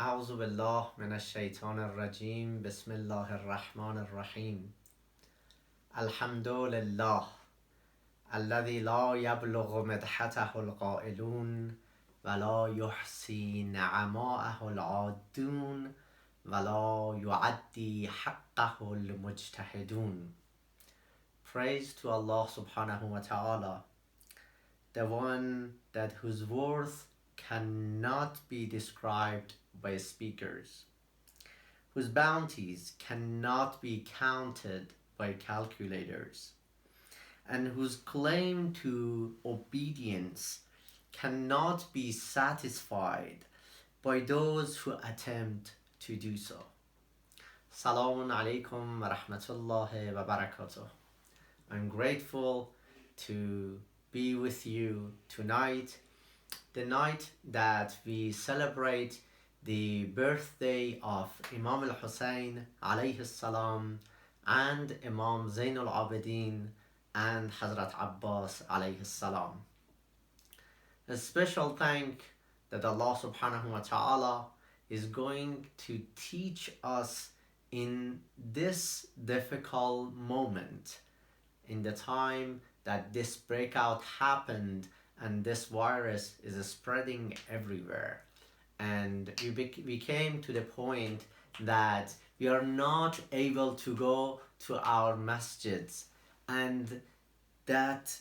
أعوذ بالله من الشيطان الرجيم بسم الله الرحمن الرحيم الحمد لله الذي لا يبلغ مدحته القائلون ولا يحصي نعماءه العادون ولا يعدي حقه المجتهدون. Praise to Allah subhanahu wa ta'ala, the one that whose worth cannot be described by speakers, whose bounties cannot be counted by calculators, and whose claim to obedience cannot be satisfied by those who attempt to do so. Salamun alaikum wa rahmatullahi wa barakatuh. I'm grateful to be with you tonight, the night that we celebrate the birthday of Imam Hussain alayhi salam and Imam Zaynul Abidin and Hazrat Abbas alayhi salam. A special thank that Allah subhanahu wa ta'ala is going to teach us in this difficult moment, in the time that this breakout happened and this virus is spreading everywhere. And we came to the point that we are not able to go to our masjids, and that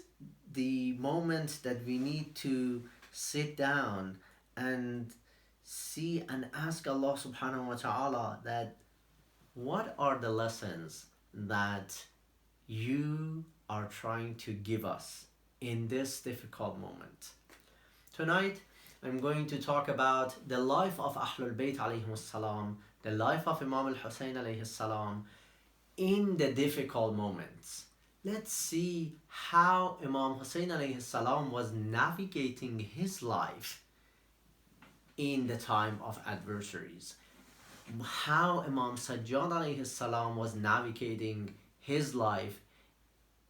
the moment that we need to sit down and see and ask Allah subhanahu wa ta'ala that what are the lessons that you are trying to give us in this difficult moment. Tonight I'm going to talk about the life of Ahlulbayt alayhim salam, the life of Imam Hussain alayhi salam in the difficult moments. Let's see how Imam Hussain alayhi salam was navigating his life in the time of adversities. How Imam Sajjad alayhi salam was navigating his life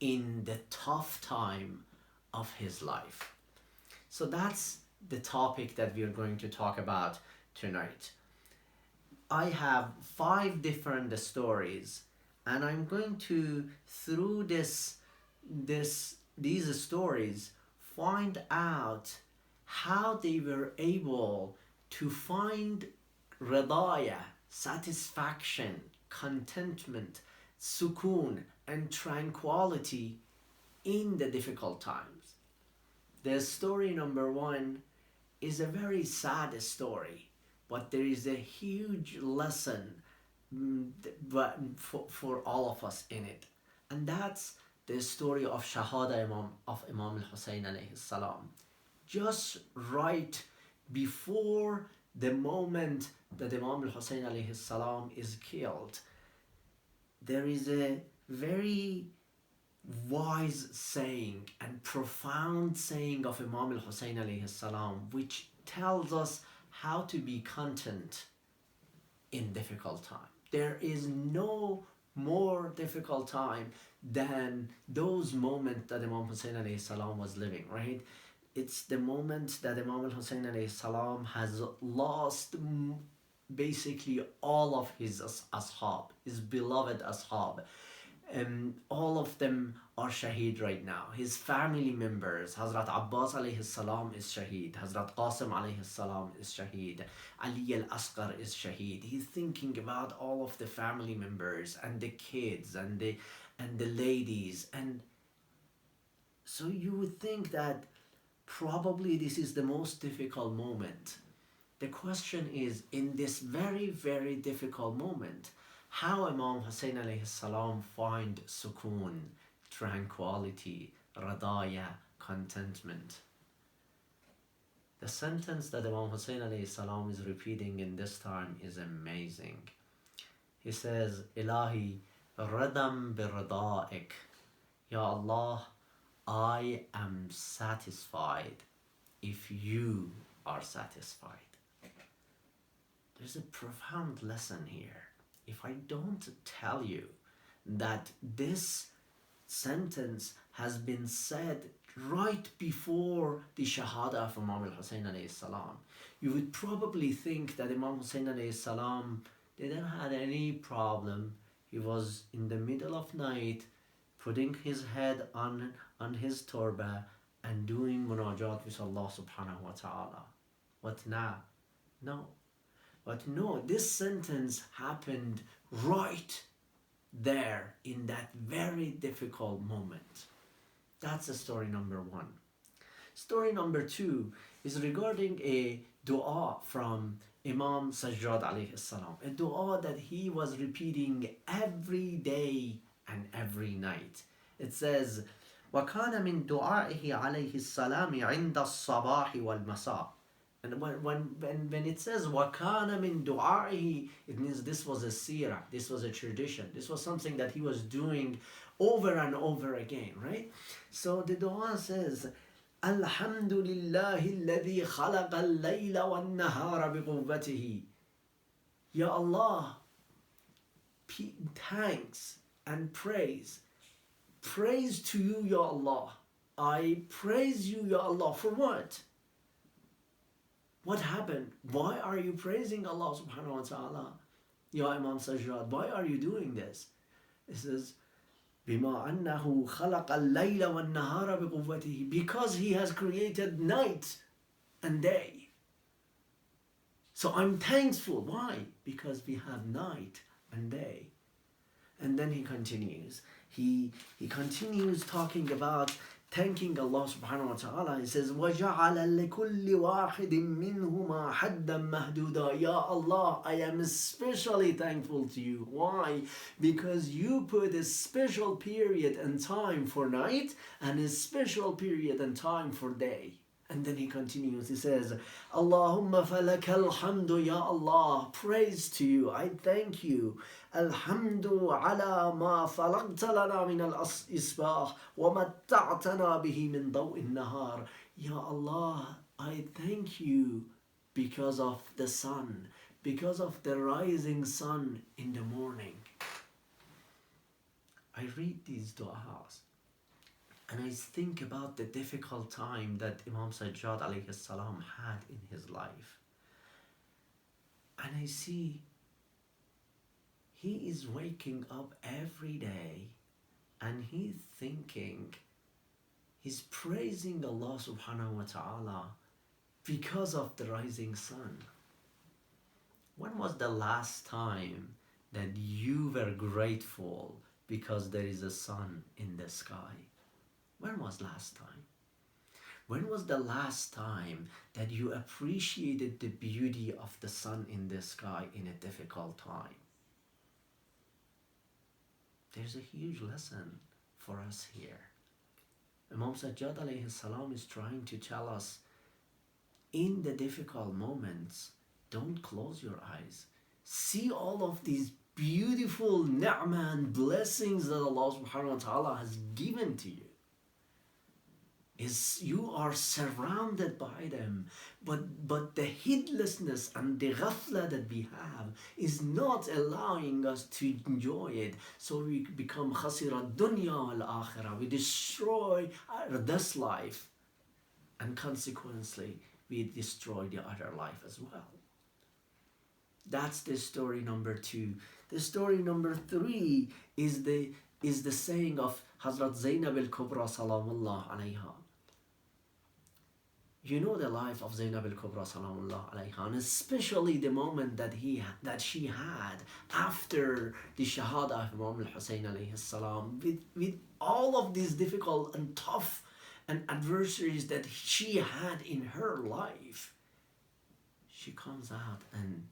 in the tough time of his life. So that's the topic that we are going to talk about tonight. I have 5 different stories, and I'm going to, through these stories, find out how they were able to find radaya, satisfaction, contentment, sukoon, and tranquility in the difficult times. The story number 1 is a very sad story, but there is a huge lesson for all of us in it. And that's the story of Shahada of Imam Hussain alayhi salam. Just right before the moment that Imam Hussain alayhi salam is killed, there is a very wise saying and profound saying of Imam Hussain alayhi salam, which tells us how to be content in difficult time. There is no more difficult time than those moments that Imam Hussain alayhi salam was living, right? It's the moment that Imam Hussain alayhi salam has lost basically all of his ashab, his beloved ashab. All of them are shaheed right now. His family members, Hazrat Abbas alayhi salam is shaheed, Hazrat Qasim alayhi salam is shaheed, Ali al-Asghar is shaheed. He's thinking about all of the family members and the kids and the ladies, and so you would think that probably this is the most difficult moment. The question is, in this very, very difficult moment, how Imam Hussain alayhi salam find sukoon, tranquility, radaya, contentment. The sentence that Imam Hussain alayhi salam is repeating in this time is amazing. He says, Ilahi, radam bi rada'ik. Ya Allah, I am satisfied if you are satisfied. There's a profound lesson here. If I don't tell you that this sentence has been said right before the Shahada of Imam Hussain alayhi salam. You would probably think that Imam Hussain alayhi salam didn't have any problem. He was in the middle of night putting his head on his turba and doing munajat with Allah subhanahu wa ta'ala. But now, no. But no, this sentence happened right there in that very difficult moment. That's story number one. Story number two is regarding a dua from Imam Sajjad alayhi salam. A dua that he was repeating every day and every night. It says, وَكَانَ مِن دُعَائِهِ عَلَيْهِ السَّلَامِ عِنْدَ الصَّبَاحِ وَالْمَسَاءِ. And when it says وَكَانَ مِن دُعَائِهِ, it means this was a seerah, this was a tradition, this was something that he was doing over and over again, right? So the dua says, الحمد لله الذي خلق الليل والنهار بقوته. Ya Allah, thanks and praise to you, Ya Allah. I praise you, Ya Allah. For what? What happened? Why are you praising Allah subhanahu wa ta'ala? Ya Imam Sajjad, why are you doing this? It says, بما أنه خلق الليل والنهار بقوته. Because he has created night and day. So I'm thankful. Why? Because we have night and day. And then he continues. He continues talking about thanking Allah subhanahu wa ta'ala. He says, وَجَعَلَ لِكُلِّ وَاحِدٍ مِّنْهُمَا حَدًّا مَهْدُودًا. Ya Allah, I am especially thankful to you. Why? Because you put a special period and time for night and a special period and time for day. And then he continues, he says, Allahumma falakal hamdu, Ya Allah, praise to you, I thank you. Alhamdu ala ma falaqta lana min al-isbah wa matta'tana bihi min daw'in nahar. Ya Allah, I thank you because of the sun, because of the rising sun in the morning. I read these du'as and I think about the difficult time that Imam Sajjad alayhi salam had in his life. And I see he is waking up every day and he's thinking, he's praising Allah subhanahu wa ta'ala because of the rising sun. When was the last time that you were grateful because there is a sun in the sky? When was last time? When was the last time that you appreciated the beauty of the sun in the sky in a difficult time? There's a huge lesson for us here. Imam Sajjad alayhi salam is trying to tell us, in the difficult moments, don't close your eyes. See all of these beautiful ni'mah and blessings that Allah subhanahu wa ta'ala has given to you. You are surrounded by them, but the heedlessness and the ghafla that we have is not allowing us to enjoy it. So we become khasira dunya wal akhirah. We destroy this life, and consequently we destroy the other life as well. That's the story number two. The story number three is the saying of Hazrat Zaynab al-Kubra salamullah alayha. You know the life of Zaynab al-Kubra salamullah alayha, and especially the moment that she had after the Shahada of Imam Hussain alayhi salam, with all of these difficult and tough and adversities that she had in her life. She comes out, and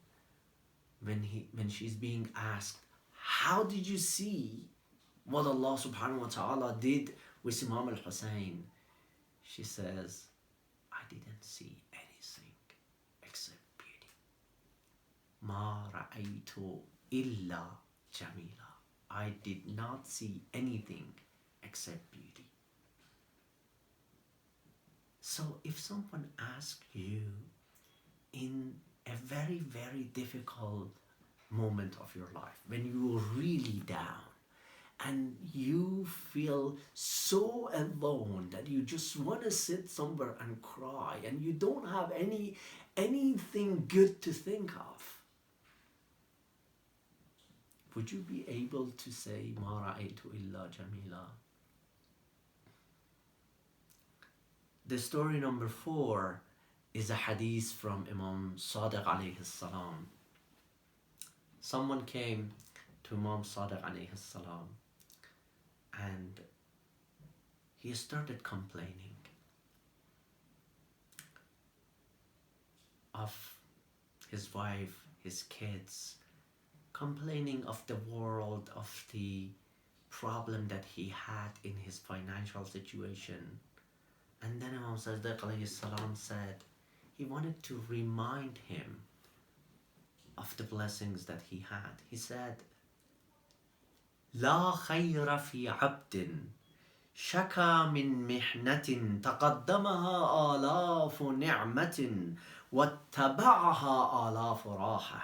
when she's being asked, how did you see what Allah subhanahu wa ta'ala did with Imam al-Hussain? She says, I didn't see anything except beauty. Ma ra'aytu illa jamila. I did not see anything except beauty. So if someone asks you in a very, very difficult moment of your life, when you were really down, and you feel so alone that you just want to sit somewhere and cry, and you don't have anything good to think of, would you be able to say ma ra'aytu illa jamila? The story number 4 is a hadith from Imam Sadiq alayhi salam. Someone came to Imam Sadiq alayhi salam and he started complaining of his wife, his kids, complaining of the world, of the problem that he had in his financial situation. And then Imam Sadiq alayhi salam said he wanted to remind him of the blessings that he had. He said, لا خير في عبد شكا من محنة تقدمها آلاف نعمة واتبعها آلاف راحة.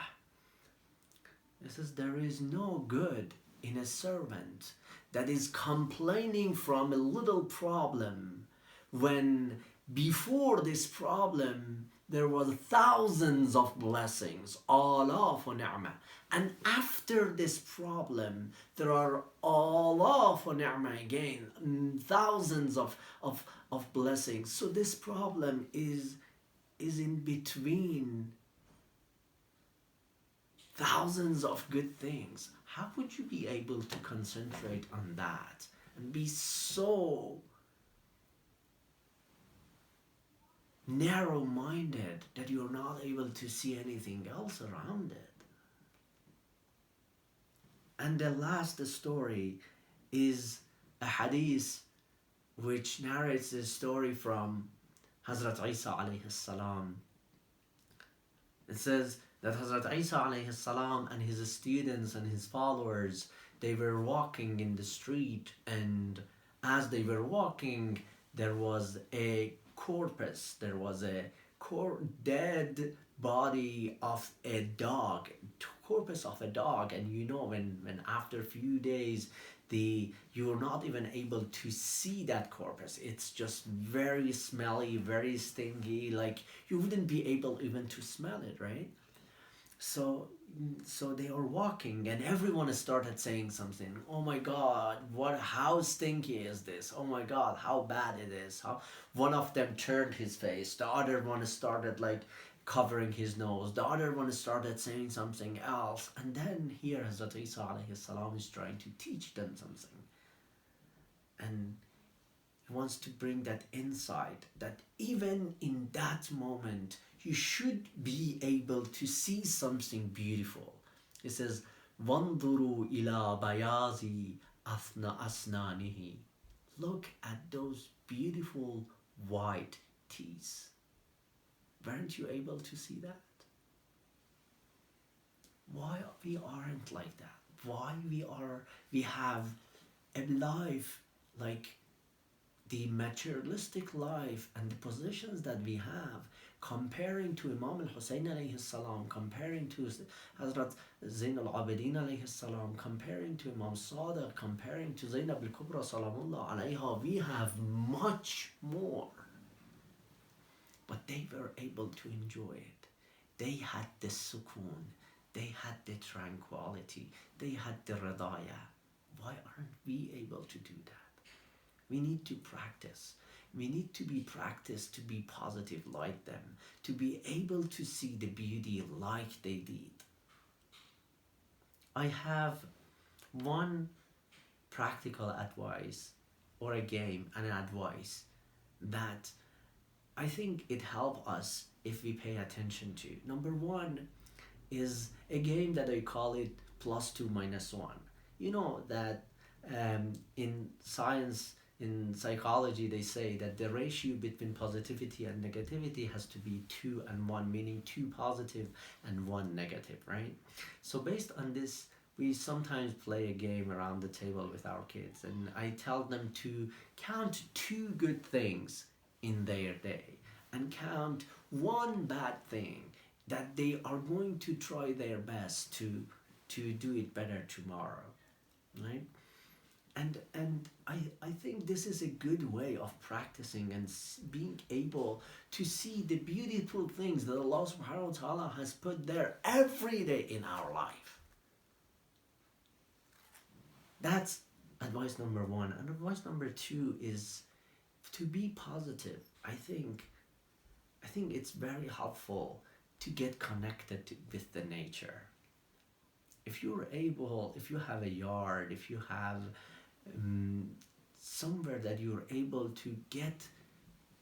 It says, there is no good in a servant that is complaining from a little problem when before this problem there were thousands of blessings, آلاف نعمة, and after this problem there are آلاف نعمة again, thousands of blessings. So this problem is in between thousands of good things. How would you be able to concentrate on that and be so narrow-minded that you're not able to see anything else around it? And the last story is a hadith which narrates the story from Hazrat Isa alayhi salam. It says that Hazrat Isa alayhi salam and his students and his followers, they were walking in the street, and as they were walking, there was a corpus, there was a dead body of a dog, corpus of a dog. And you know, when after a few days you're not even able to see that corpus, it's just very smelly, very stinky, like you wouldn't be able even to smell it, right? So they are walking, and everyone started saying something. Oh my God, how stinky is this? Oh my God, how bad it is. How one of them turned his face, the other one started like covering his nose, the other one started saying something else. And then here Hazrat Isa alayhi salam is trying to teach them something, and he wants to bring that insight that even in that moment you should be able to see something beautiful. It says, وَانظُرُوا إِلَى بَيَاضِ أَسْنَانِهِ. Look at those beautiful white teeth. Weren't you able to see that? Why we aren't like that? Why we have a life like the materialistic life and the positions that we have, comparing to Imam Hussain alayhi salam, comparing to Hazrat Zaynab al-Abidin alayhi salam, comparing to Imam Sadiq, comparing to Zaynab al-Kubra salamullah alayha, we have much more. But they were able to enjoy it. They had the sukoon, they had the tranquility, they had the radaya. Why aren't we able to do that? We need to practice. We need to be practiced to be positive like them, to be able to see the beauty like they did. I have one practical advice, or a game and an advice that I think it helps us if we pay attention to. Number 1 is a game that I call it +2 - 1. You know that in science, in psychology, they say that the ratio between positivity and negativity has to be 2 and 1, meaning 2 positive and 1 negative, right? So based on this, we sometimes play a game around the table with our kids, and I tell them to count 2 good things in their day and count 1 bad thing that they are going to try their best to do it better tomorrow, right? and I think this is a good way of practicing and being able to see the beautiful things that Allah subhanahu wa ta'ala has put there every day in our life. That's advice number one. And advice number two is to be positive. I think it's very helpful to get connected with the nature. If you have a yard, if you have somewhere that you're able to get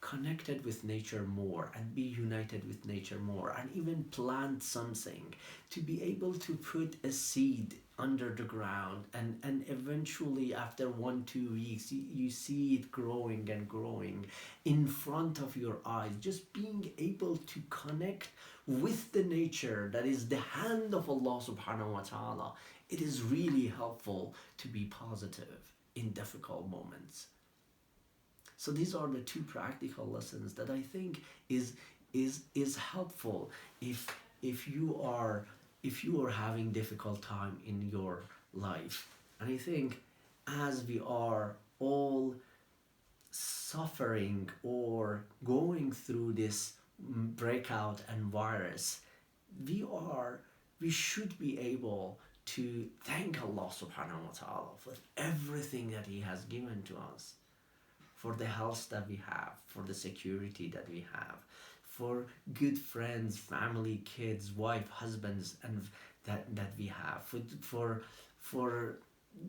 connected with nature more and be united with nature more, and even plant something, to be able to put a seed under the ground, and eventually after 1-2 weeks you see it growing and growing in front of your eyes. Just being able to connect with the nature that is the hand of Allah subhanahu wa ta'ala, it is really helpful to be positive in difficult moments. So these are the two practical lessons that I think is helpful if you are having difficult time in your life. And I think as we are all suffering or going through this breakout and virus, we should be able to thank Allah subhanahu wa ta'ala for everything that He has given to us, for the health that we have, for the security that we have, for good friends, family, kids, wife, husbands, and that we have, for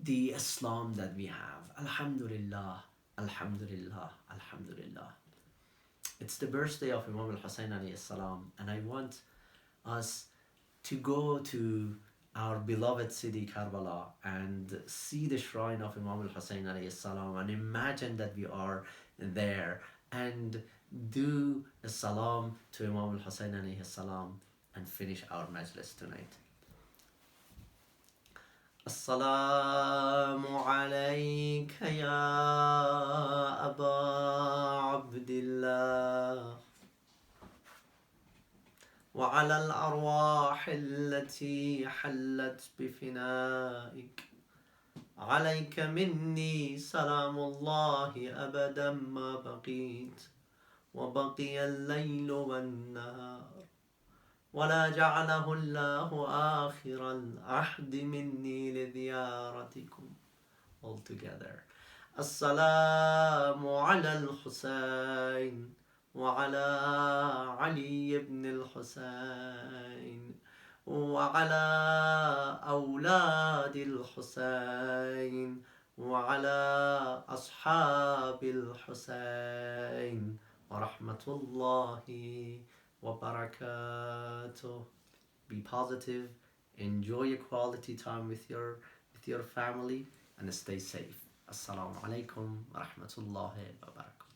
the Islam that we have. Alhamdulillah, alhamdulillah, alhamdulillah. It's the birthday of Imam Hussain alayhi salam, and I want us to go to our beloved city Karbala and see the shrine of Imam Hussain alayhi salam, and imagine that we are there and do a salam to Imam Hussain alayhi salam and finish our majlis tonight. Assalamu alayka ya Aba Abdillah وعلى الأرواح التي حلت بفنائك عليك مني سلام الله أبدا ما بقيت وبقي الليل والنهار ولا جعله الله آخر العهد مني لزيارتكم. All together. السلام على الحسين وعلى علي بن الحسين وعلى أولاد الحسين وعلى أصحاب الحسين ورحمة الله وبركاته. Be positive, enjoy a quality time with your family, and stay safe. Assalamu alaikum wa rahmatullahi wa barakatuh.